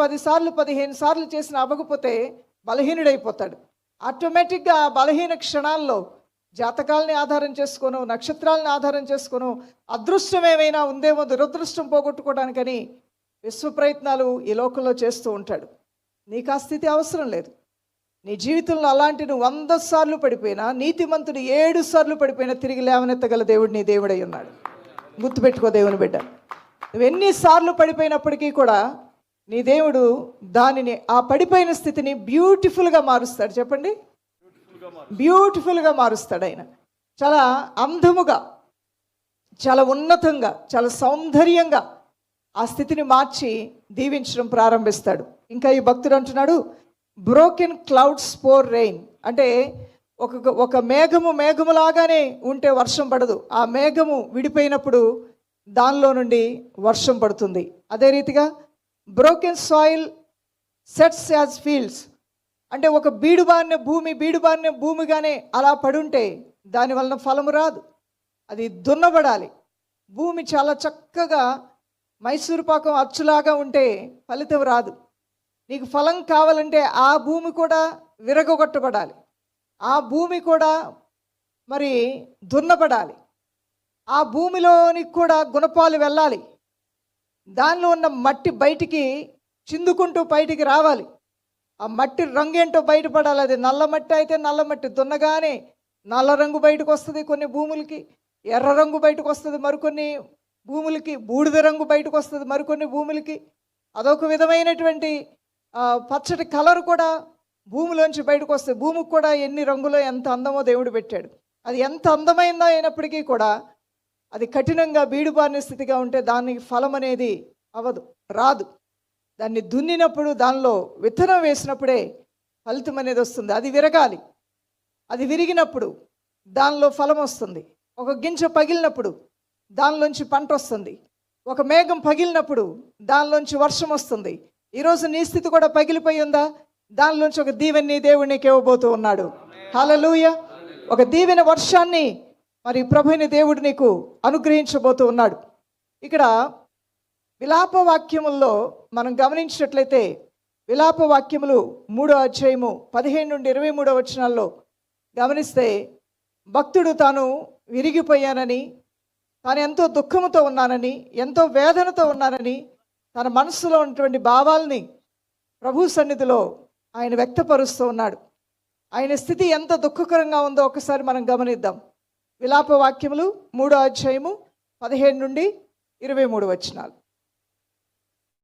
10 సార్లు 15 సార్లు చేసిన అవ్వకపోతే బలహీనుడైపోతాడు. ఆటోమేటిక్గా ఆ బలహీన క్షణాల్లో జాతకాలని ఆధారం చేసుకోను, నక్షత్రాలను ఆధారం చేసుకోను, అదృష్టం ఏమైనా ఉందేమో దురదృష్టం పోగొట్టుకోవడానికని విశ్వ ప్రయత్నాలు ఈ లోకంలో చేస్తూ ఉంటాడు. నీకు ఆ స్థితి అవసరం లేదు. నీ జీవితంలో అలాంటి నువ్వు 100 సార్లు పడిపోయినా, నీతిమంతుడు 7 సార్లు పడిపోయినా తిరిగి లేవనెత్తగల దేవుడు నీ దేవుడై ఉన్నాడు. గుర్తుపెట్టుకో దేవుని బిడ్డ. నువ్వు ఎన్నిసార్లు పడిపోయినప్పటికీ కూడా నీ దేవుడు దానిని, ఆ పడిపోయిన స్థితిని బ్యూటిఫుల్గా మారుస్తాడు. చెప్పండి, బ్యూటిఫుల్గా మారుస్తాడు. ఆయన చాలా అందముగా, చాలా ఉన్నతంగా, చాలా సౌందర్యంగా ఆ స్థితిని మార్చి దీవించడం ప్రారంభిస్తాడు. ఇంకా ఈ భక్తుడు అంటున్నాడు, బ్రోకెన్ క్లౌడ్స్ పోర్ రెయిన్. అంటే ఒక మేఘములాగానే ఉంటే వర్షం పడదు. ఆ మేఘము విడిపోయినప్పుడు దానిలో నుండి వర్షం పడుతుంది. అదే రీతిగా broken soil sets as fields. అంటే ఒక బీడుబారిన భూమిగానే అలా పడుంటే దానివలన ఫలము రాదు. అది దున్నబడాలి. భూమి చాలా చక్కగా మైసూరు పాకం అచ్చులాగా ఉంటే ఫలితం రాదు. నీకు ఫలం కావాలంటే ఆ భూమి కూడా విరగొట్టబడాలి, ఆ భూమి కూడా మరి దున్నబడాలి, ఆ భూమిలోనికి కూడా గుణపాలు వెళ్ళాలి, దానిలో ఉన్న మట్టి బయటికి చిందుకుంటూ బయటికి రావాలి, ఆ మట్టి రంగేంటో బయటపడాలి. అది నల్ల మట్టి అయితే నల్ల మట్టి దున్నగానే నల్ల రంగు బయటకు వస్తుంది, కొన్ని భూములకి ఎర్ర రంగు బయటకు వస్తుంది, మరికొన్ని భూములకి బూడిద రంగు బయటకు వస్తుంది, మరికొన్ని భూములకి అదొక విధమైనటువంటి పచ్చటి కలర్ కూడా భూమిలోంచి బయటకు వస్తుంది. భూమికి కూడా ఎన్ని రంగులో ఎంత అందమో దేవుడు పెట్టాడు. అది ఎంత అందమైందో అయినప్పటికీ కూడా అది కఠినంగా బీడుబారిన స్థితిగా ఉంటే దానికి ఫలం అనేది అవ్వదు, రాదు. దాన్ని దున్నినప్పుడు, దానిలో విత్తనం వేసినప్పుడే ఫలితం అనేది వస్తుంది. అది విరగాలి, అది విరిగినప్పుడు దానిలో ఫలం వస్తుంది. ఒక గింజ పగిలినప్పుడు దానిలోంచి పంట వస్తుంది. ఒక మేఘం పగిలినప్పుడు దానిలోంచి వర్షం వస్తుంది. ఈరోజు నీ స్థితి కూడా పగిలిపోయి ఉందా? దానిలోంచి ఒక దీవెని దేవుడు నీకు ఇవ్వబోతూ ఉన్నాడు. హల్లెలూయా. ఒక దీవెన వర్షాన్ని మరి ప్రభుని దేవుడు నీకు అనుగ్రహించబోతూ ఉన్నాడు. ఇక్కడ విలాప వాక్యముల్లో మనం గమనించినట్లయితే, విలాప వాక్యములు 3వ అధ్యాయము 15 నుండి 23 వచనాల్లో గమనిస్తే, భక్తుడు తాను విరిగిపోయానని, తాను ఎంతో దుఃఖముతో ఉన్నానని, ఎంతో వేదనతో ఉన్నానని, తన మనసులో ఉన్నటువంటి భావాల్ని ప్రభు సన్నిధిలో ఆయన వ్యక్తపరుస్తూ ఉన్నాడు. ఆయన స్థితి ఎంత దుఃఖకరంగా ఉందో ఒకసారి మనం గమనిద్దాం. విలాప వాక్యములు 3వ అధ్యాయము 15 నుండి 23 వచనాలు.